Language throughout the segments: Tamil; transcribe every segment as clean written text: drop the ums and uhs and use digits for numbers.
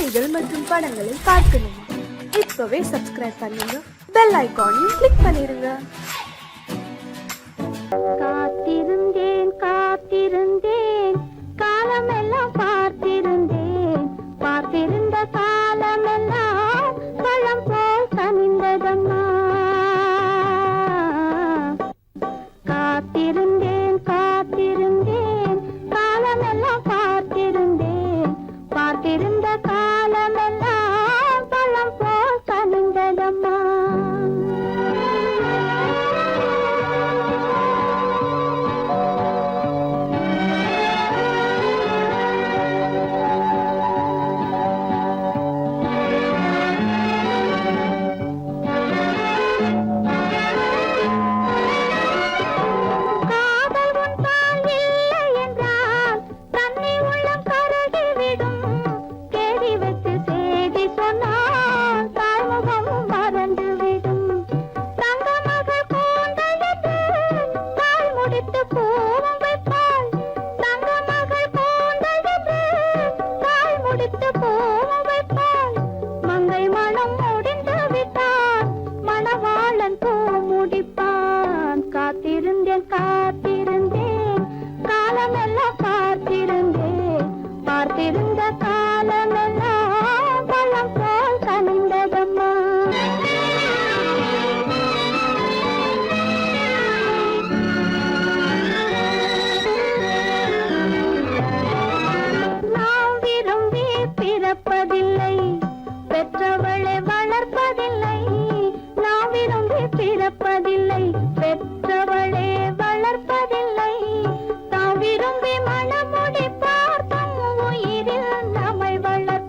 கதைகள் மற்றும் படங்களை பார்க்கணுமா? இப்பவே சப்ஸ்கிரைப் பண்ணுங்க, பெல் ஐகானையும் கிளிக் பண்ணிருங்க. காத்திருந்தேன் காத்திருந்தேன் காலமெல்லாம் பார்த்திருந்தேன், பார்த்திருந்த காலமெல்லாம் பழம் போல் கனிந்ததம்மா. காத்திருந்தேன் காத்திருந்தேன் காலமெல்லாம் பார்த்திருந்தேன், பார்த்திருந்த காலமெல்லாம் பழம் போல் கனிந்ததம்மா. காத்திருந்தேன் காத்திருந்தேன் காலமெல்லாம் பார்த்திருந்தேன், பார்த்திருந்த காலமெல்லாம் பழம் போல் கனிந்ததம்மா. நாம் விரும்பி பிறப்பதில்லை, பெற்றவளை வளர்ப்பதில்லை. நாம் விரும்பி பிறப்பதில்லை, பெற்றவளே வளர்ப்பதில்லை. தாம் விரும்பி மனமுடி பார்த்தும் உயிரில் நம்மை வளர்ப்பதில்லை.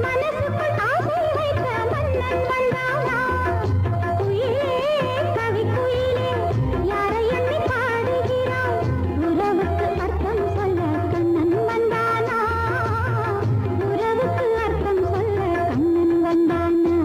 மனசுக்குள் ஆசை வைத்த மன்னன் வந்தானா குயிலே கவி குயிலே யாரை எண்ணி பாடுகிறாய் உறவுக்கு அர்த்தம் சொல்ல கண்ணன் வந்தானா உறவுக்கு அர்த்தம் சொல்ல கண்ணன் வந்தானா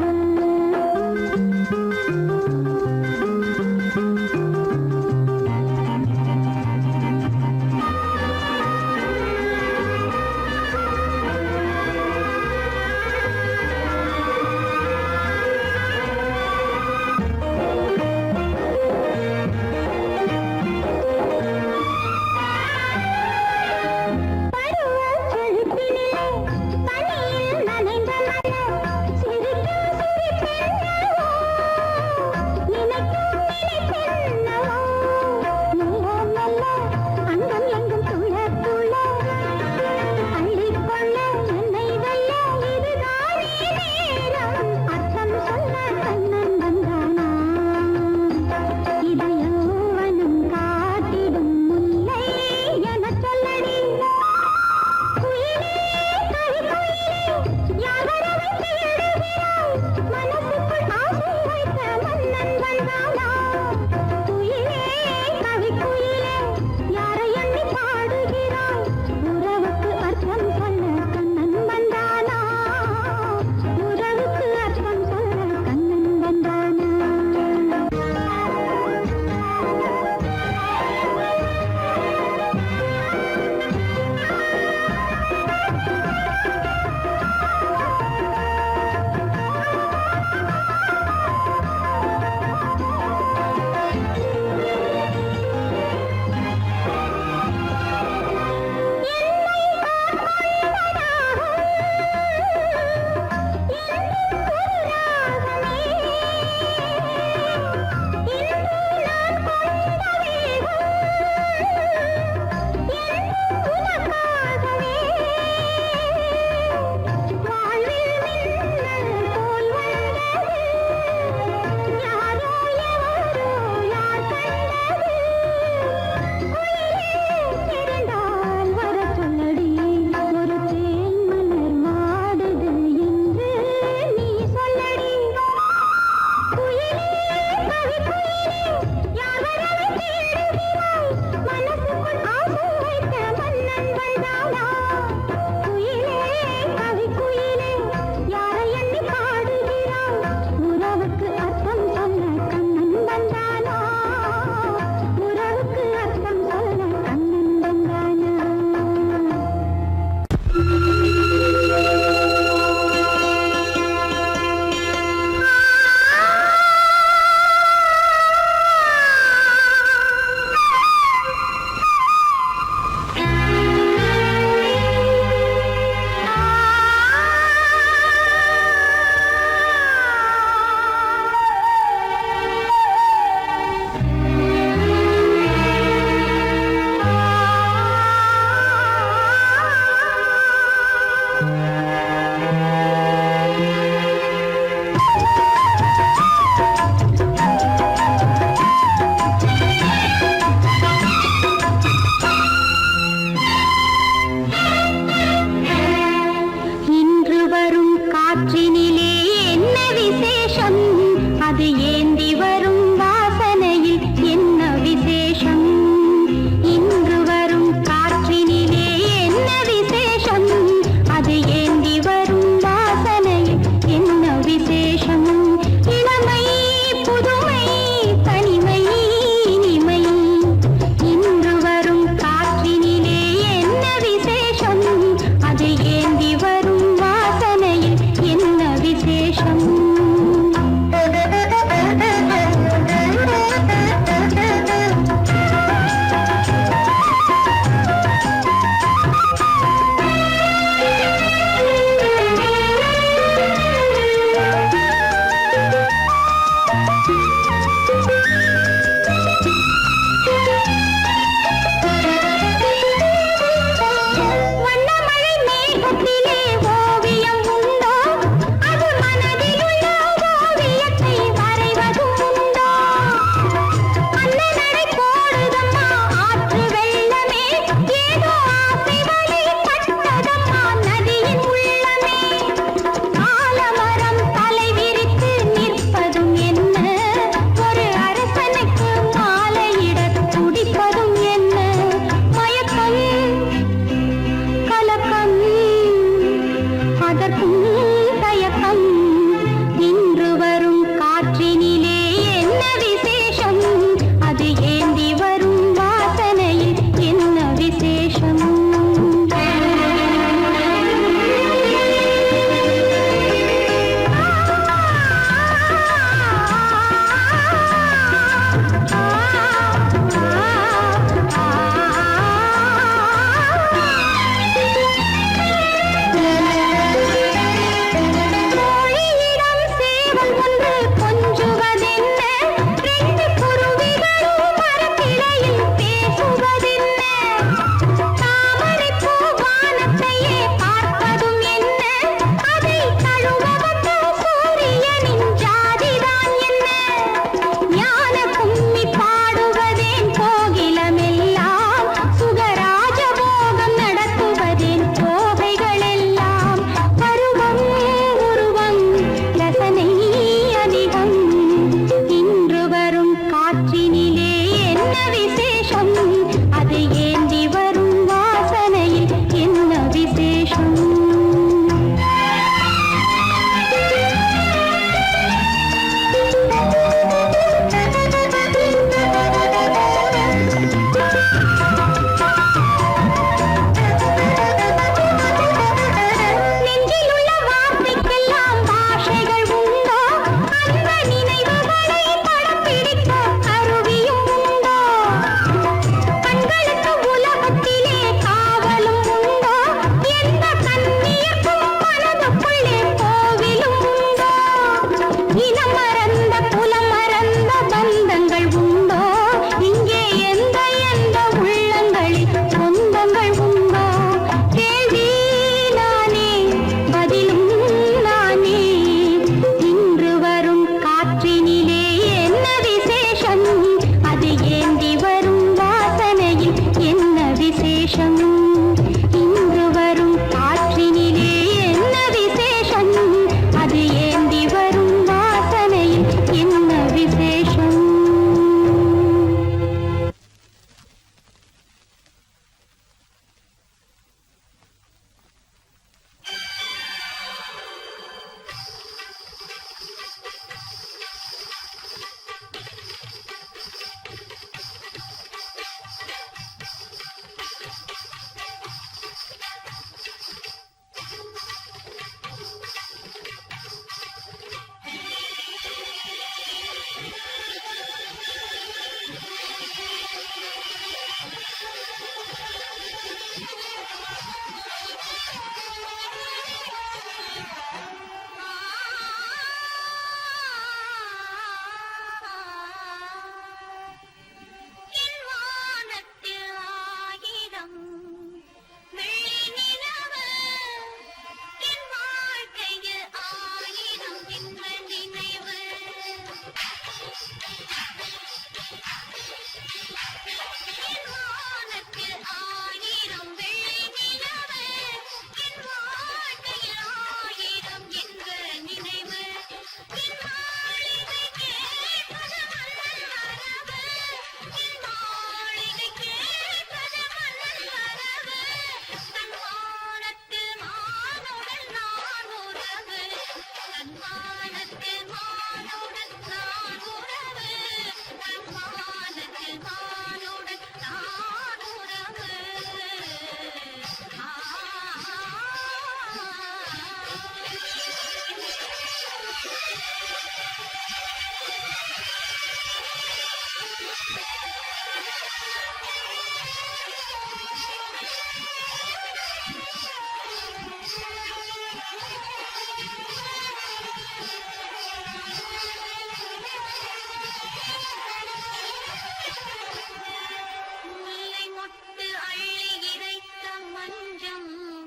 நெஞ்சம்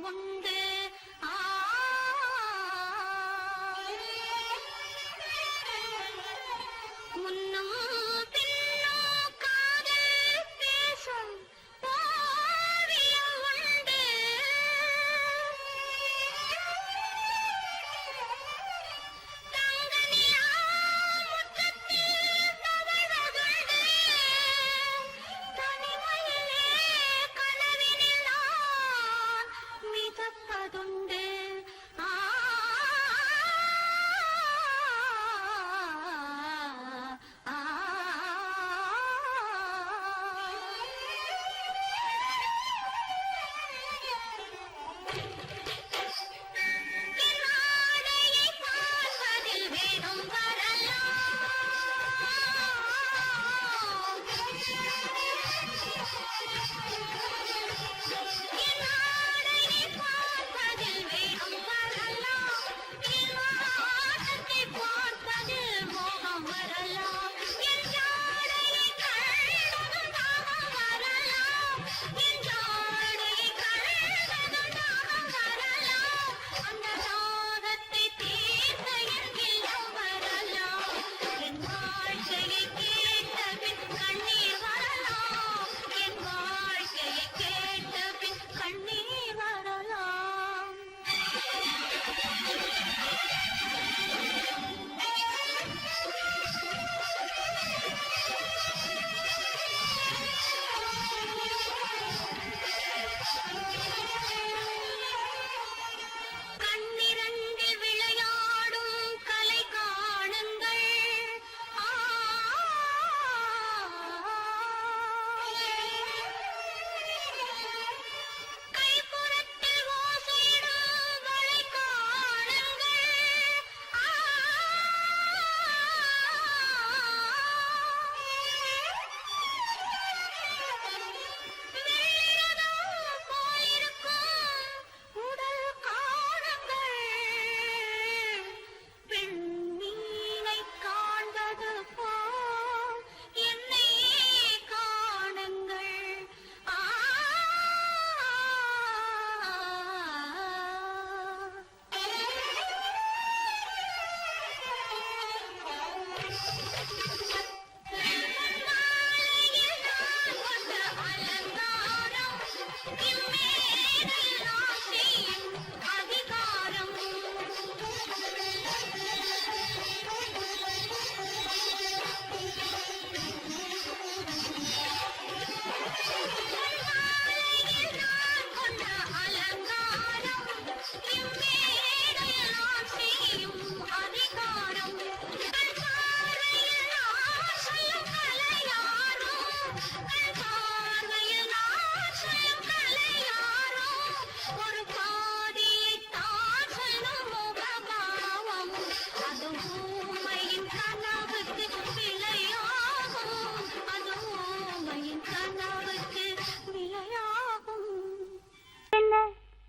உண்டு. முன்னும் பின்னும் காதல் பேசும் ஓவியம் உண்டு. தங்கனியா முற்றத்தில் தவழ்வதுண்டு. தனிமையிலே கனவினில் நான் மிதப்பதுண்டு.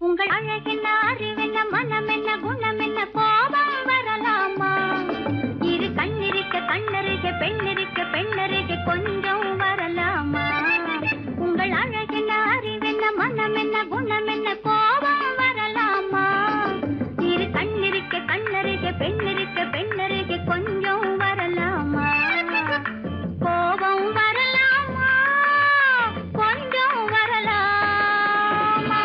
உங்கள் அழகென்ன அறிவென்ன மனம் என்ன குணம் என்ன கோபம் வரலாமா? இரு கண்ணிருக்க கண்ணருக பெண்ணிருக்க பெண்ணருக கொஞ்சம் வரலாமா? உங்கள் அழகென்ன அறிவென்ன மனம் என்ன குணம் என்ன கோபம் வரலாமா? இரு கண்ணிருக்க கண்ணருக பெண்ணிருக்க பெண்ணருக கொஞ்சம் வரலாமா? கோபம் வரலாமா? கொஞ்சம் வரலாமா?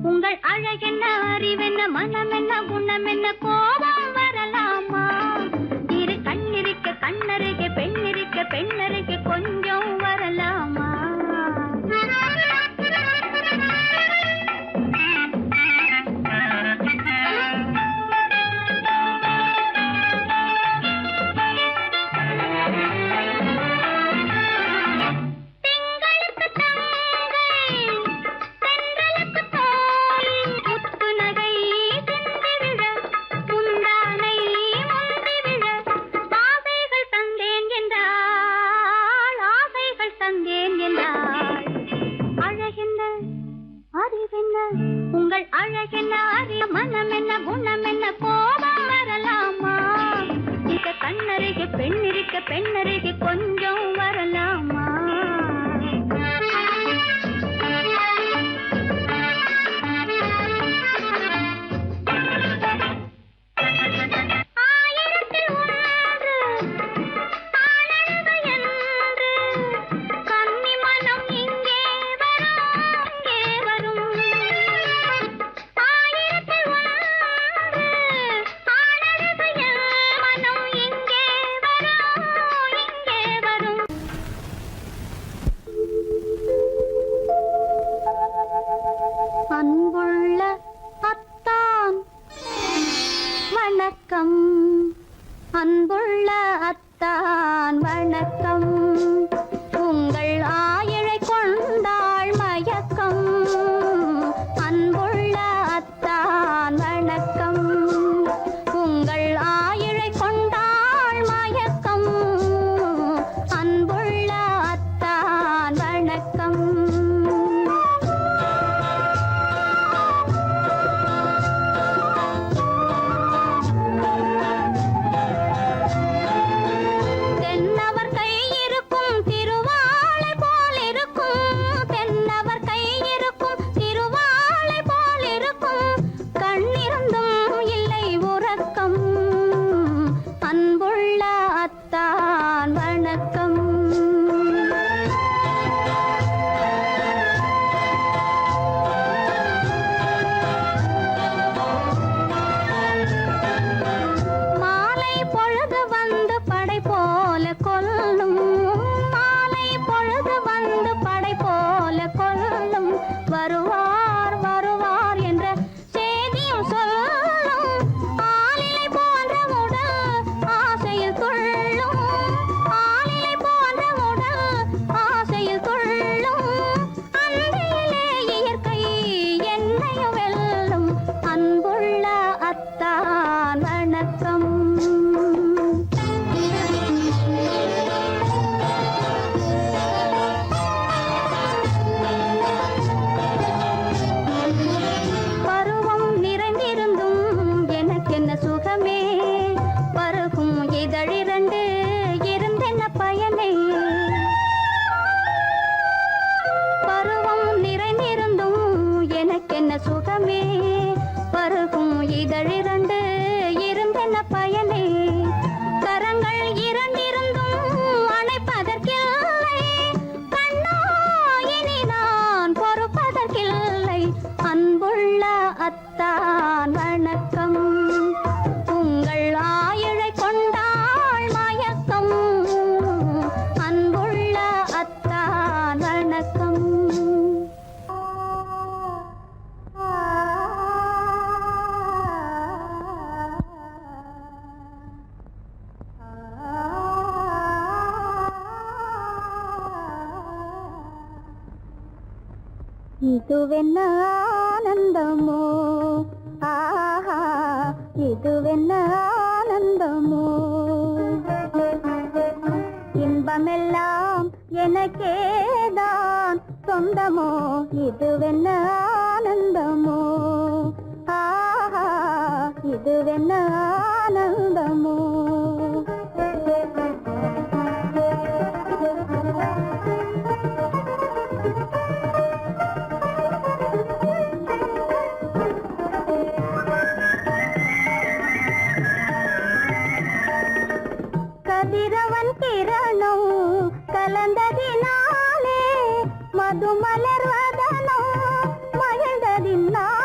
உங்கள் அழகென்ன அறிவென்ன மனம் என்ன குணம் என்ன கோபம் வரலாமா? இரு கண்ணிருக்க கண்ணருக பெண்ணிருக்க பெண்ணருக கொஞ்சம் வரலாமா? அழகென்ன அறிய மனம் என்ன குணம் என்ன கோபம் வரலாமா இத கண்ணருகே பெண்ணருகே கொஞ்சம் வரலாமா அன்புள்ள அத்தான் வணக்கம் அன்புள்ள அத்தான் வணக்கம் உங்கள் ஆயிழை கொண்டாள் மயக்கம் அன்புள்ள அத்தான் வணக்கம் உங்கள் ஆயிழை கொண்டாள் மயக்கம் அன்புள்ள அத்தான் வணக்கம் வருவார் வருவார் என்ற செய்தியும் சொல்லும் ஆளிலை போன்ற உடல் ஆசையில் துள்ளும் ஆளிலை போன்ற உடல் ஆசையில் துள்ளும் அன்றையிலே இயற்கை என்னையும் வெல்லும் அன்புள்ள அத்தான் வணக்கம் சுகமே பருகும் இதழிரண்டு இருந்தென்ன பயனே கரங்கள் இரண்டிருந்தும் அணைப்பதற்கில்லை கண்ணா இனி நான் பொறுப்பதற்கில்லை அன்புள்ள அத்தான் வணக்கம் உங்கள் ஆயிழை கொண்டாள் மயக்கம் அன்புள்ள அத்தான் வணக்கம் இதுவென்ன ஆனந்தமோ ஆஹா இதுவென்ன ஆனந்தமோ இன்பமெல்லாம் எனக்கேதான் சொந்தமோ இதுவென்ன ஆனந்தமோ ஆஹா இதுவென்ன ஆனந்தமோ கதிரவன் கிரணம் கலந்ததினாலே மது மலர்வதனோ மகிழ்ந்ததினாலே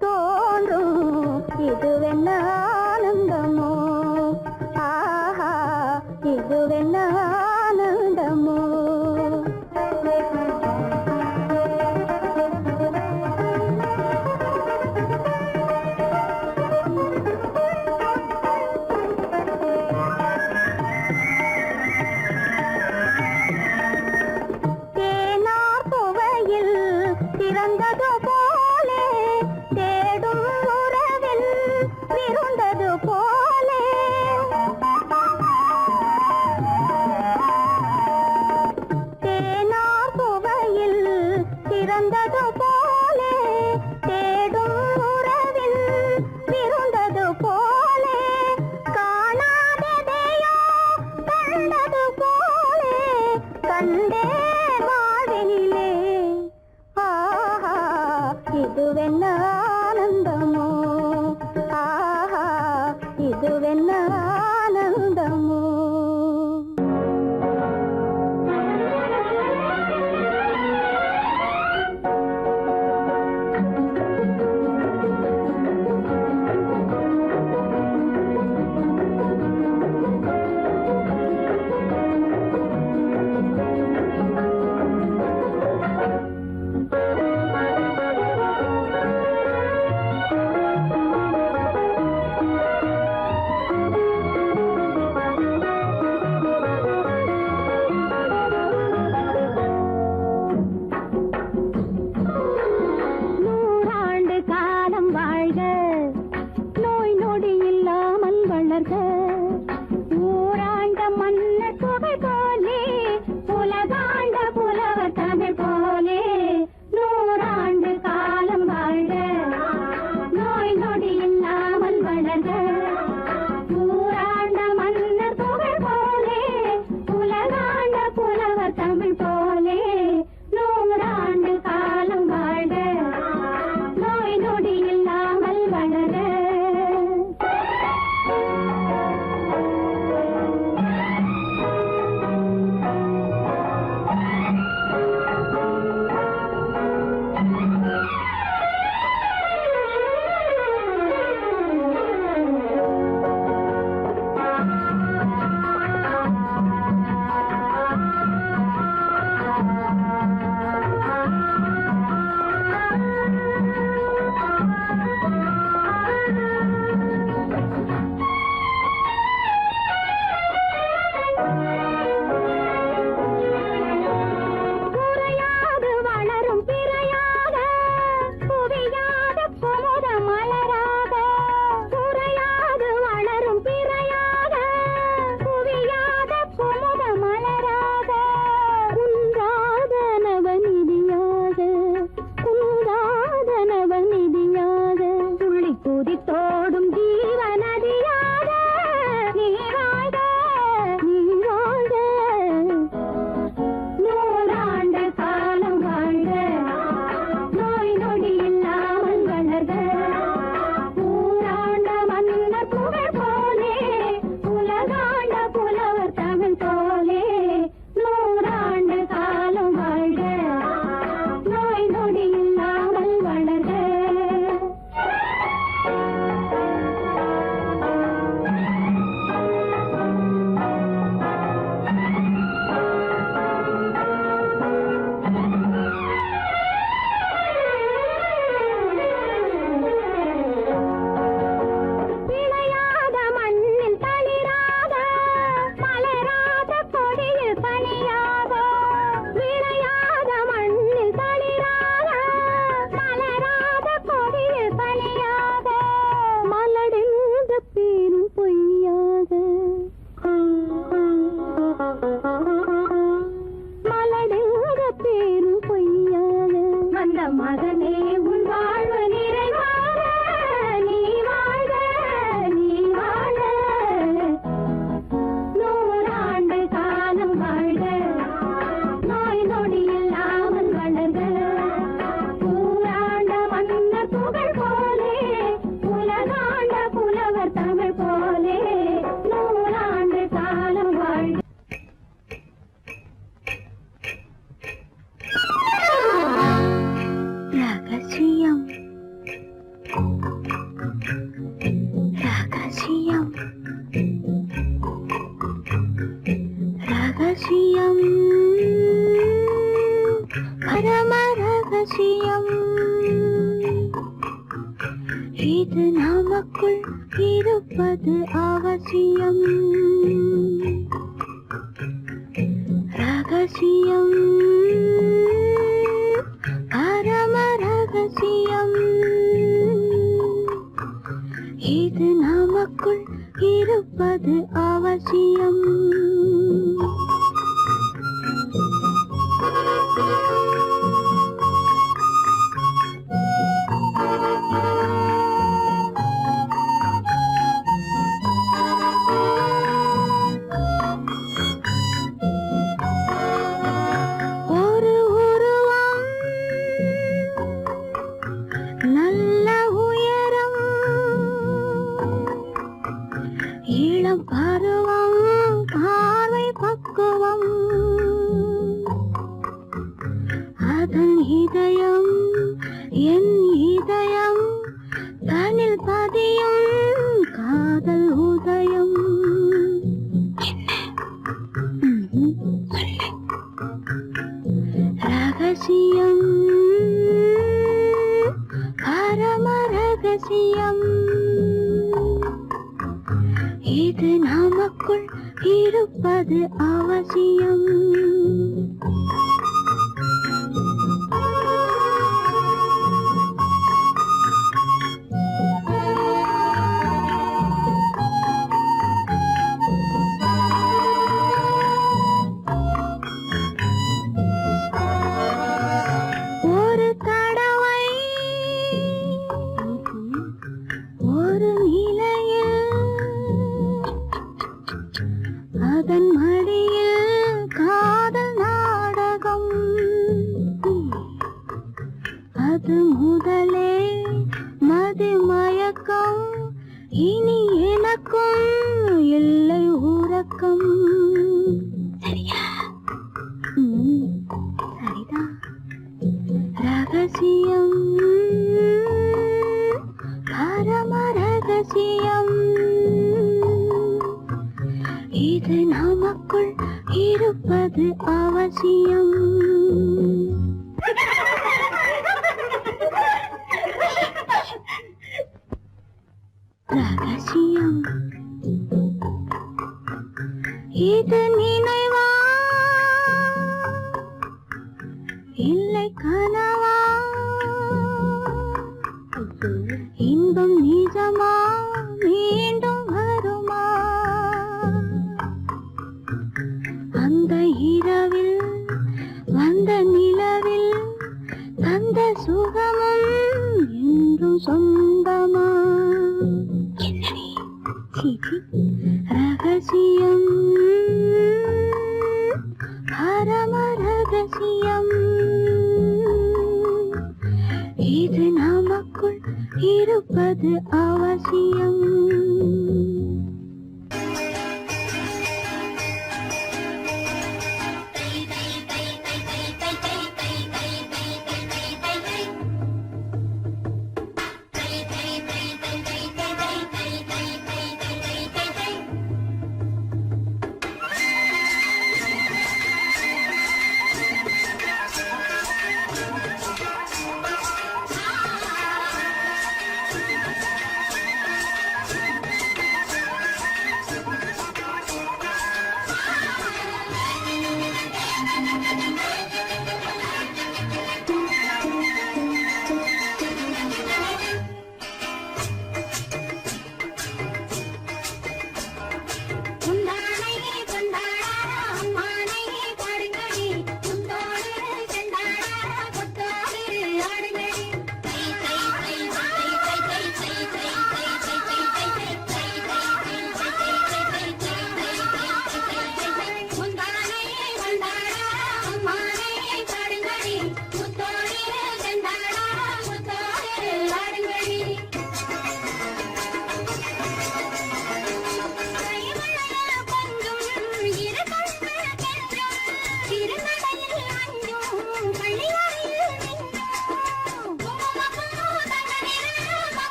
தோன்றும் இதுவென்ன ஆனந்தமோ ஆஹா இதுவென்ன ஆனந்தமோ பிறந்தது போலே தேடும் உறவில் விருந்தது போலே தேனார் புவையில் பிறந்தது போலே தேடும் உறவில் விருந்தது போலே காணாததையோ கண்டது போலே கண்டே வாழ்வினிலே இதுவென்ன ஆனந்தமோ ஆஹா இதுவென்ன ஆனந்தமோ ஊராண்ட மன்னர் புகை போலே உலகாண்ட புலவர் தமிழ் போலே நூறாண்டு காலம் வாழ்க நோய் நொடி இல்லாமல் வளர்க ஊராண்ட மன்னர் புகை போலே உலகாண்ட புலவர் தமிழ் போலே நூறாண்டு காலம் வாழ்க நோய் நொடி இல்லாமல் வளர்க ரகசியம் இது நமக்குள் இருப்பது அவசியம் ரகசியம் பரம ரகசியம் இது நமக்குள் இருப்பது அவசியம் ஒரு உருவம் நல்ல உயரம் இளம் பருவம் பார்வை பக்குவம் அதன் இதயம் என் இதயம் தனில் பதியும் காதல் உதயம் ரகசியம் பரம ரகசியம் இது நமக்குள் இருப்பது அவசியம் ஒரு தடவை ஒரு நிலையில் அதன் மடியில் காதல் நாடகம் அது முதலே மதிமயக்கம் இனி எனக்கும் இல்லை உறக்கம் சரியா சரிதான் ரகசியம் பரம ரகசியம் இது நமக்குள் இருப்பது அவசியம் ரகசியம் இது நினைவா இல்லை கனவா இன்பம் நிஜமா மீண்டும் வருமா அந்த இரவில் வந்த நிலவில் தந்த சுகமும் என்றும் சொந்தமா ரகசியம் பரம ரகசியம் இது நமக்குள் இருப்பது அவசியம்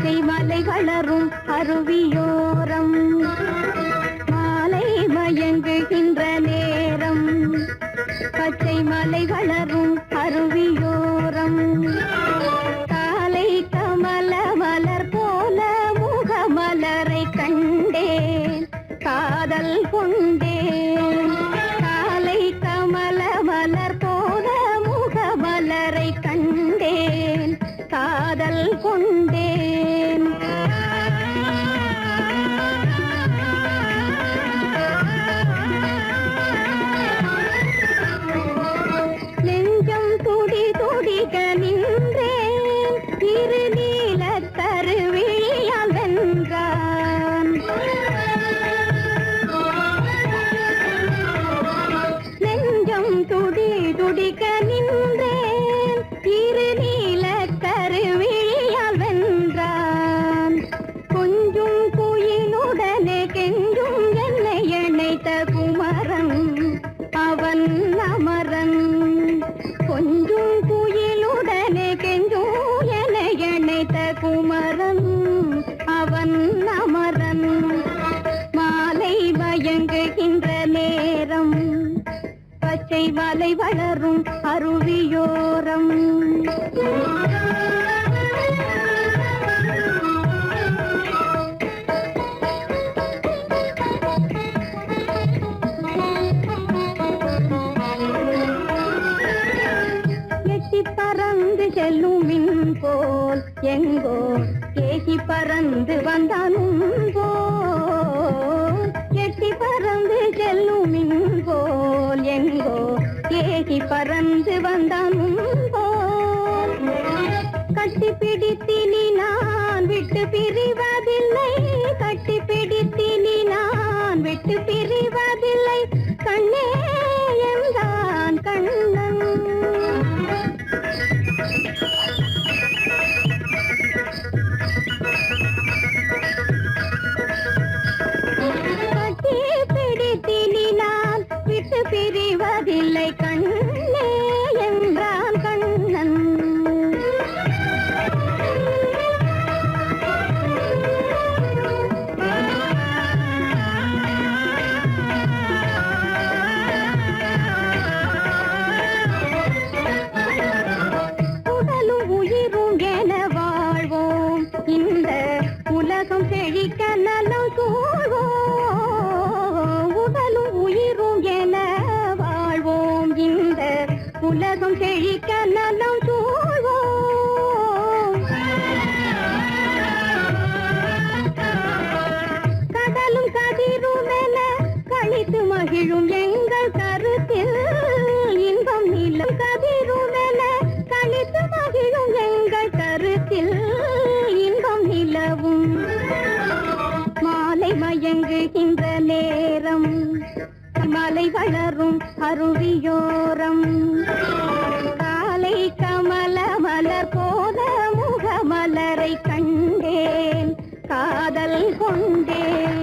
பச்சை மலை வளரும் அருவியோரம் மாலை மயங்குகின்ற நேரம் பச்சை மலை வளரும் அருவியோரம் காலை கமல மலர் போல முகமலரை கண்டேன் காதல் கொண்டேன் காலை கமல மலர் போல முகமலரை கண்டேன் காதல் கொண்டேன் நெஞ்சம் துடி துடிக்க நின்றேன் இரு நீல கருவிழியால் வென்றான் நெஞ்சம் துடி துடிக்க நின்றேன் இரு நீல கருவிழியால் வென்றான் கொஞ்சும் குயிலுடனே கெஞ்சும் என்னை இணைத்த குமரன் அவன் அமரன் கொஞ்சும் குயிலுடனே கெஞ்சும் என்னை இணைத்த குமரன் அவன் அமரன் மாலை மயங்குகின்ற நேரம் பச்சை மலை வளரும் அருவியோரம் எட்டி பறந்து செல்லும் மின் போல் எங்கோ ஏகி பறந்து வந்தானும் போல் எட்டி பறந்து செல்லும் மின் போல் எங்கோ ஏகி பறந்து வந்தானும் போல் கட்டி பிடித்தினி நான் விட்டு பிரிவதில்லை கட்டி பிடித்தினி நான் விட்டு பிரிவதில்லை கண்ணே என்றான் கண்ணன் கட்டி பிடித்தினி நான் விட்டு பிரிவதில்லை கண்ணே என்றான் கண்ணன் உடலும் உயிரும் என வாழ்வோம் இந்த உலகம் செழிக்க நலம் சூழ்வோம் உடலும் உயிரும் என வாழ்வோம் இந்த உலகம் செழிக்க நலம் சூழ்வோம் கடலும் கதிரும் என கழித்து மகிழும் எங்கள் கருத்தில் இன்பம் நிலம் கதிரும் என கழித்து மகிழும் எங்கள் கருத்தில் இன்பம் நிலவும் மாலை மயங்குகின்ற நேரம் மலை வளரும் அருவியோரம் காலை கமல மலர் போல முகமலரை கண்டேன் காதல் கொண்டேன்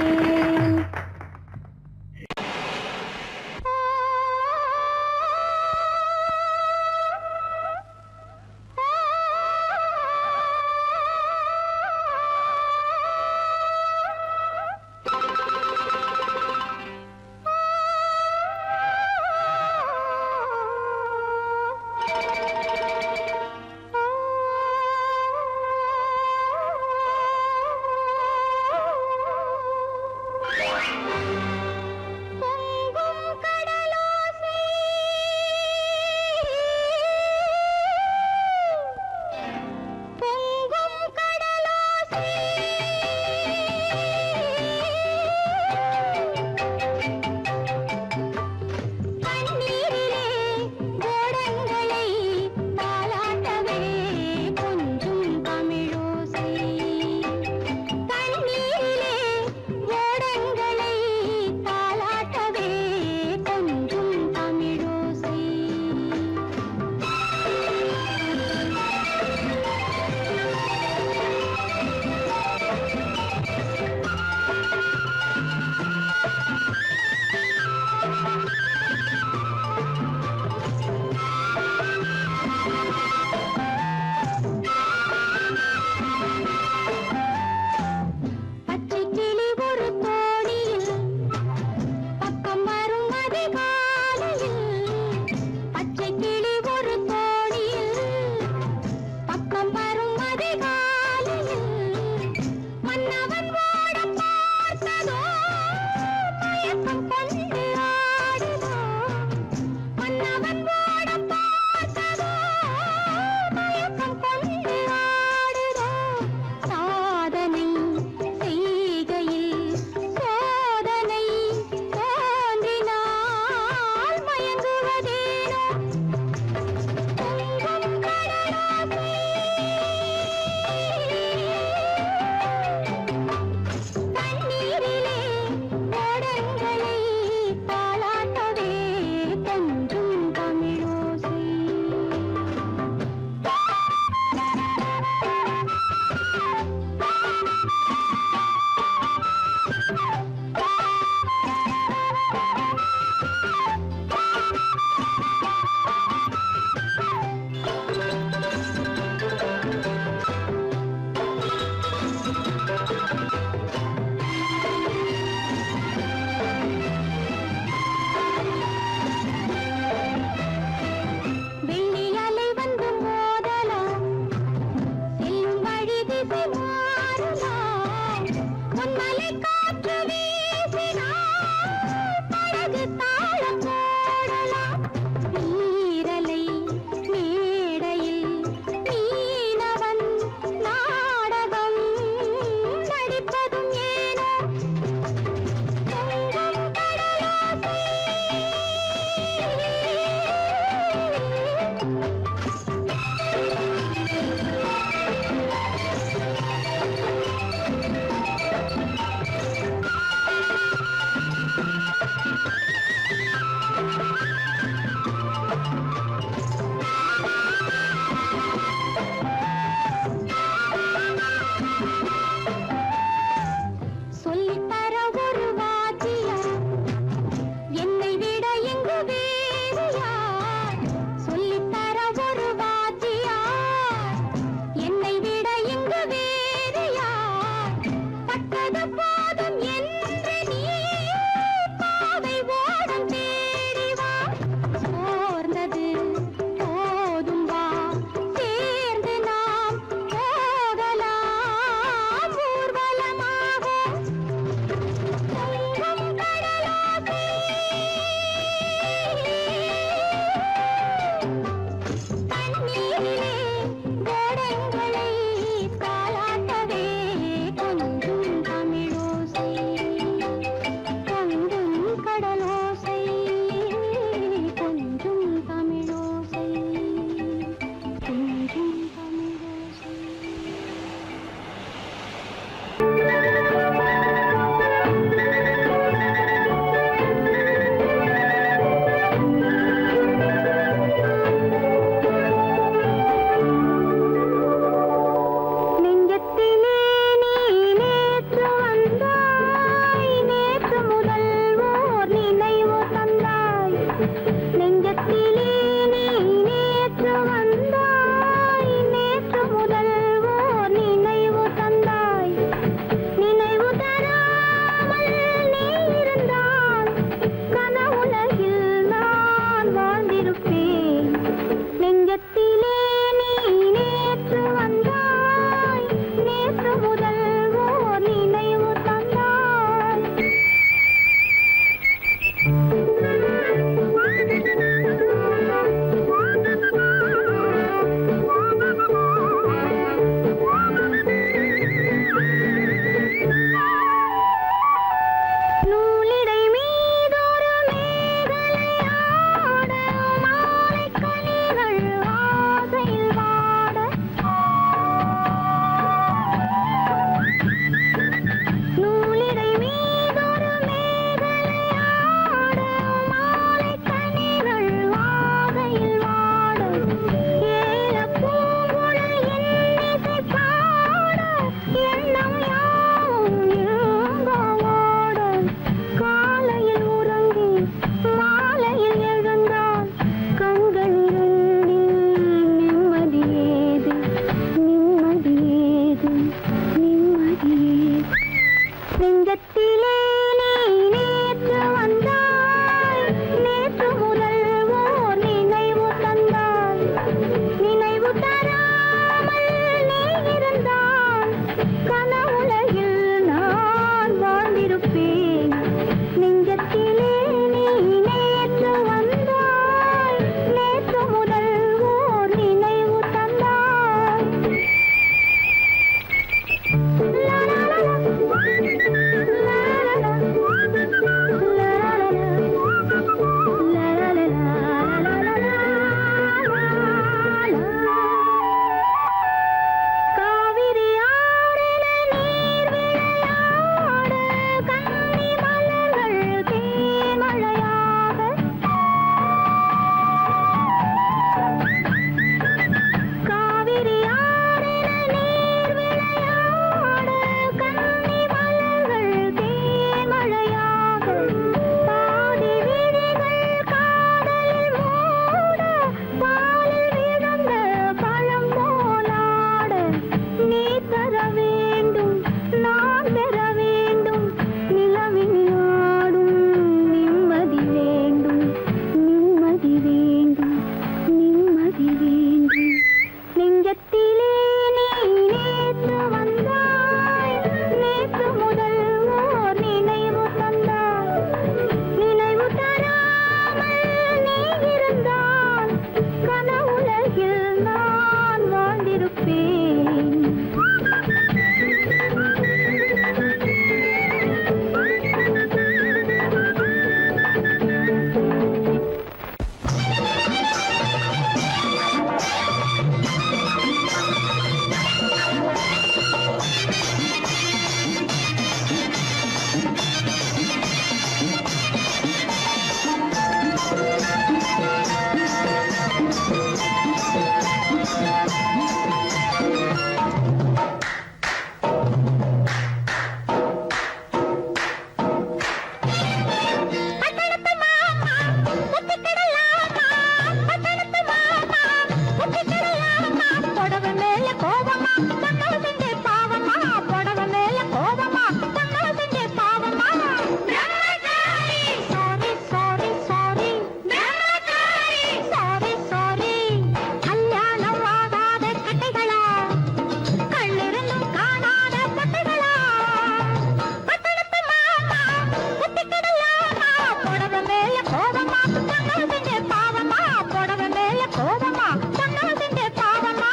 புத்திக்கிடலாமா புடவை மேல கோபமா பொண்ணு செஞ்ச பாவமா புடவை மேல கோபமா பொண்ணு செஞ்ச பாவமா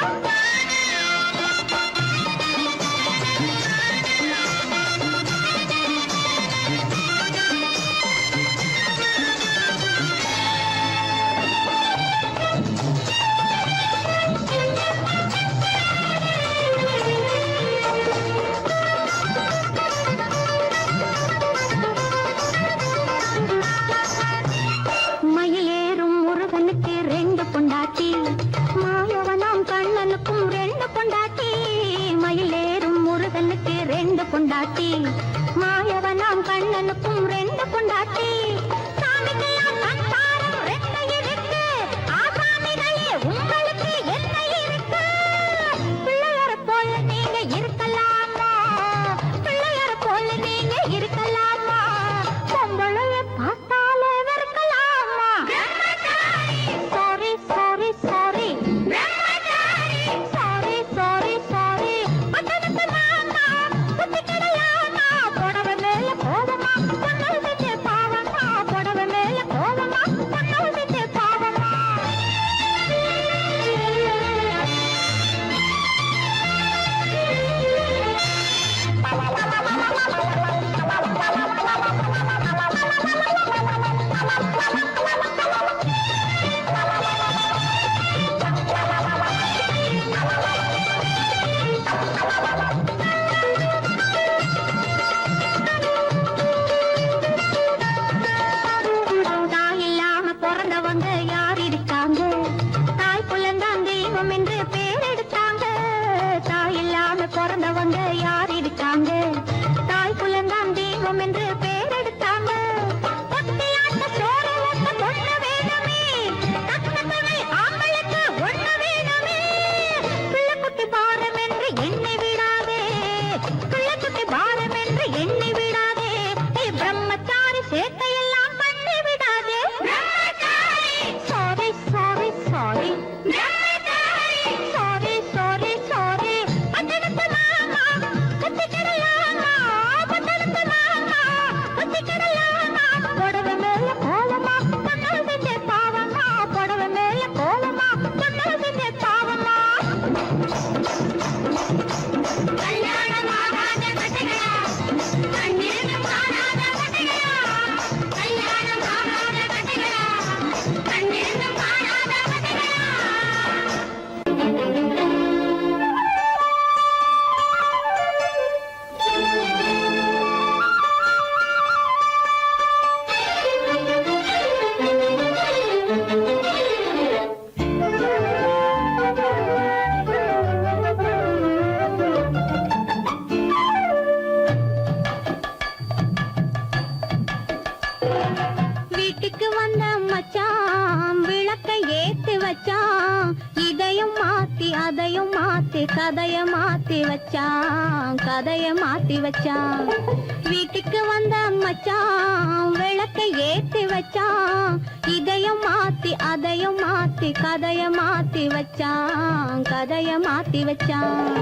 மயிலேறும் முருகனுக்கு ரெண்டு பொண்டாட்டி மாயவனாம் கண்ணனுக்கும் ரெண்டு பொண்டாட்டி மயிலேறும் முருகனுக்கு ரெண்டு பொண்டாட்டி மாயவனாம் கண்ணனுக்கும் ரெண்டு பொண்டாட்டி சாமிக்கெல்லாம் சம்சாரம் ரெண்டு இருக்கு ஆசாமிகளே உங்களுக்கு என்ன இருக்கு பிள்ளையார போல நீங்க இருக்கலாமா பிள்ளையார போல நீங்க இருக்கலாமா பொம்பளைய பார்த்தாலே வெறுக்கலாமா sorry sorry sorry sorry sorry sorry பட்டணத்து மாமா புத்திக்கிடலாமா புடவை மேல கோபமா பொண்ணு செஞ்ச பாவமா புடவை மேல கோபமா பொண்ணு செஞ்ச பாவமா தாய் இல்லாம பிறந்தவங்க யார் இருக்காங்க தாய் குலந்தான் தெய்வம் என்று பேர் எடுத்தாங்க தாய் இல்லாம பிறந்தவங்க யார் இருக்காங்க தாய் குலந்தான் தெய்வம் என்று பேர் எடுத்தாங்க ஒத்தையாட்ட சோறு ஊட்ட பொண்ணு வேணுமே தக்க துணை ஆம்பளுக்கு ஒண்ணு வேணுமே பிள்ளைக்குட்டி பாரம் என்று எண்ணி விடாதே பிள்ளைக்குட்டி பாரம் என்று எண்ணி விடாதே நீ பிரம்மச்சாரி சேட்டையெல்லாம் பண்ணி விடாதே sorry sorry sorry sorry sorry sorry பட்டணத்து மாமா புத்திக்கிடலாமா பட்டணத்து மாமா புத்திக்கிடலாமா புடவை மேல கோலமா பொண்ணு செஞ்ச பாவமா புடவை மேல கோலமா பொண்ணு செஞ்ச பாவமா கல்யாணமாகாத கட்டைகளா கண்ணீரும் காணாத கட்டைகளா கல்யாணமாகாத கட்டைகளா கண்ணீரும் காணாத கட்டைகளா வீட்டுக்கு வந்த மச்சான் விளக்கை ஏத்தி வச்சான் இதையும் மாத்தி அதையும் மாத்தி கதைய மாத்தி வச்சான் கதைய மாத்தி வச்சான் வீட்டுக்கு வந்த மச்சான் விளக்கை ஏத்தி வச்சான் இதையும் மாத்தி அதையும் மாத்தி கதைய மாத்தி வச்சான் கதைய மாத்தி வச்சான்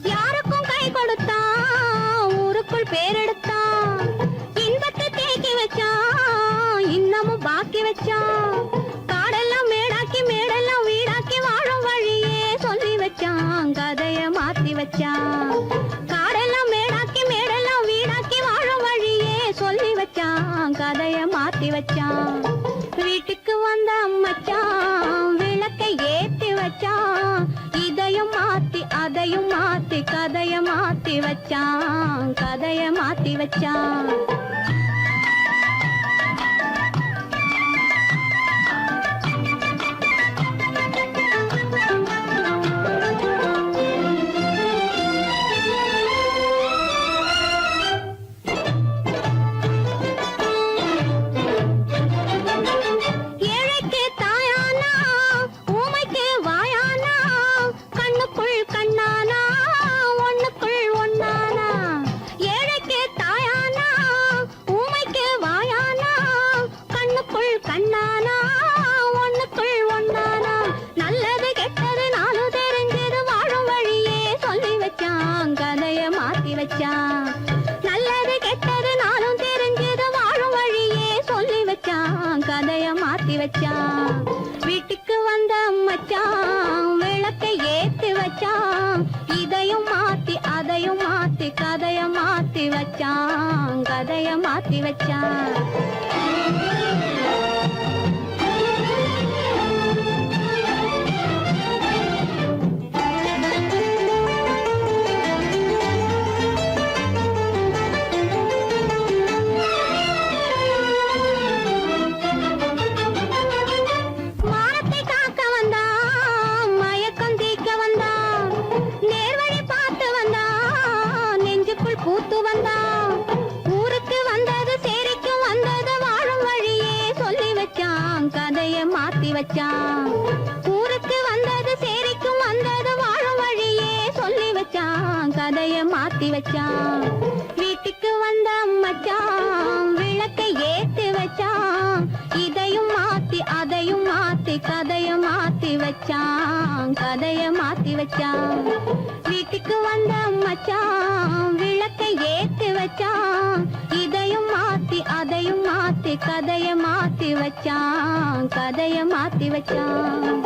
யாருக்கும் கை கொடுத்தான் ஊருக்குள் பேரெடுத்தான் இன்பத்தை தேக்கி வச்சான் இன்னமும் பாக்கி வச்சான் காடெல்லாம் மேடாக்கி மேடெல்லாம் வீடாக்கி வாழும் வழியே சொல்லி வச்சான் கதைய மாத்தி வச்சான் காடெல்லாம் மேடாக்கி மேடெல்லாம் வீடாக்கி வாழும் வழியே சொல்லி வச்சான் கதைய மாத்தி வச்சான் வீட்டுக்கு வந்த மச்சான் விளக்கை ஏத்தி வச்சான் இதையும் மாத்தி அதையும் மாத்தி கதைய மாத்தி வச்சான் கதைய மாத்தி வச்சான் வச்சான். நல்லது கெட்டது நானும் தெரிஞ்சது வாழும் வழியே சொல்லி வச்சான். கதைய மாத்தி வச்சான். வீட்டுக்கு வந்த மச்சான் விளக்கை ஏத்தி வச்சான். இதையும் மாத்தி அதையும் மாத்தி கதைய மாத்தி வச்சான். கதைய மாத்தி வச்சான். மானத்தை காக்க வந்தான், மயக்கம் தீர்க்க வந்தான், நேர்வழி பார்த்து வந்தான், நெஞ்சுக்குள் பூத்து வந்தான். ஊருக்கு வந்தது சேரிக்கும் வந்தது வாழும் வழியே சொல்லி வச்சான். கதைய மாத்தி வச்சான். ஊருக்கு வந்தது சேரிக்கும் வந்தது வாழும் வழியே சொல்லி வச்சான். கதைய மாத்தி வச்சான். வீட்டுக்கு வந்த மச்சான் விளக்கை ஏத்தி வச்சான். இதையும் மாத்தி அதையும் மாத்தி கதைய மாத்தி வச்சான். கதைய மாத்தி வச்சான். வீட்டுக்கு வந்த மச்சான் விளக்கை ஏத்தி வச்சான். இதையும் மாத்தி அதையும் மாத்தி கதைய மாத்தி வச்சான். கதைய மாத்தி வச்சான்.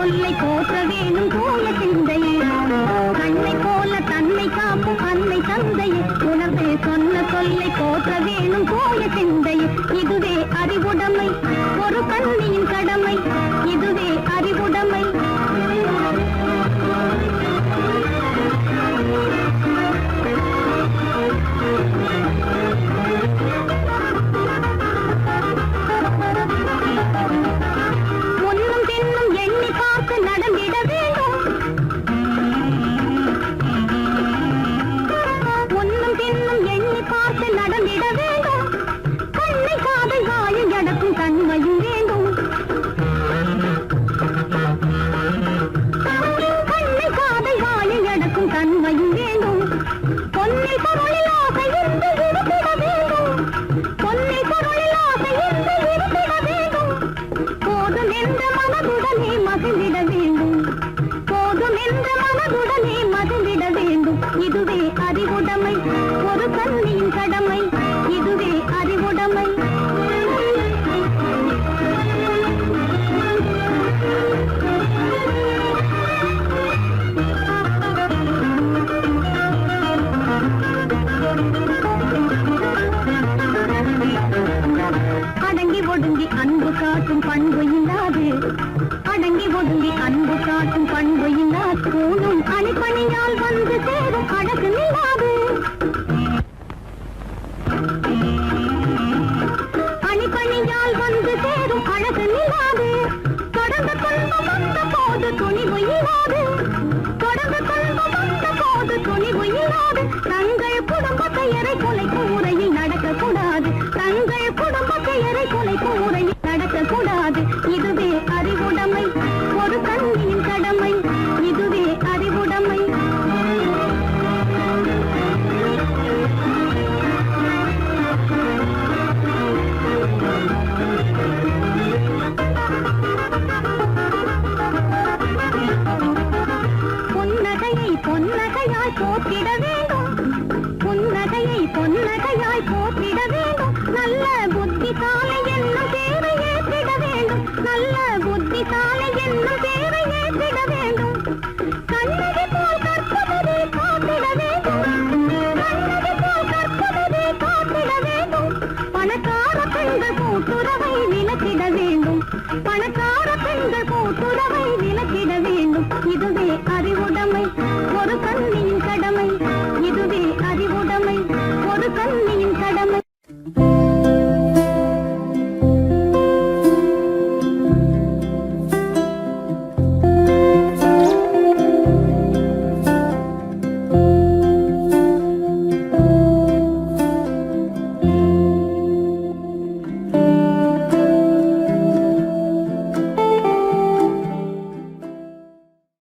சொல்லை போற்ற வேணும் தூய சிந்தையே கண்ணை போல தன்னை காக்கும் அன்னை தந்தையே உணர்வே சொன்ன சொல்லை போற்ற வேணும் தூய சிந்தையே இதுவே அறிவுடைமை ஒரு கண்ணியின் கடமை இதுவே அறிவுடைமை முன்னும் பின்னும் எண்ணி பார்த்து நடந்திட வேண்டும் முன்னும் பின்னும் எண்ணி பார்த்து நடந்திட வேண்டும் கண்ணை காதை வாயை அடக்கும் தன்மையும் வேண்டும் கண்ணை காதை வாயை அடக்கும் தன்மையும் வேண்டும் பொன்னில் பொருளில் ஆசை இருந்து இருந்திட வேண்டும் பொன்னில் பொருளில் ஆசை இருந்து இருந்திட வேண்டும் போதும் என்ற மனதுடனே மகிழ்ந்திட வேண்டும் போதும் என்ற மனதுடனே மகிழ்ந்திட வேண்டும் இதுவே அறிவுடைமை ஒரு கண்ணியின் கடமை இதுவே அறிவுடைமை அடங்கி ஒடுங்கி அன்பு காட்டும் பண்பு இல்லாது அடங்கி ஒடுங்கி அன்பு காட்டும் பண்பு இல்லாது கூடும் அணிப்பணியால் வந்து சேரும் அழகு நில்லாது அணிப்பணியால் வந்து சேரும் அழகு நில்லாது தொடர்ந்து துன்பம் வந்த போது துணிவு இல்லாது தொடர்ந்து துன்பம் வந்த போது துணிவு இல்லாது தங்கள் குடும்ப பெயரை குலைக்கும் முறையில் நடக்கக்கூடாது தங்கள் குடும்ப பெயரை குலைக்கும் முறையில் நடக்கக்கூடாது இதுவே அறிவுடைமை ஒரு கண்ணியின் கடமை இதுவே அறிவுடைமை புன்னகையை பொன்னகையாய் போற்றிட வேண்டும் புன்னகையை பொன்னகையாய் போற்றிட வேண்டும் நல்ல புத்திசாலை என்னும் தேவை ஏற்றிட வேண்டும் நல்ல புத்திசாலை என்னும் தேவை ஏற்றிட வேண்டும் கண்ணகி போல் கற்பதே காத்திட வேண்டும் கண்ணகி போல் கற்பதே காத்திட வேண்டும் பணக்கார பெண்கள் கூட்டுறவை விலக்கிட வேண்டும் பணக்கார பெண்கள் கூட்டுறவை விலக்கிட வேண்டும் இதுவே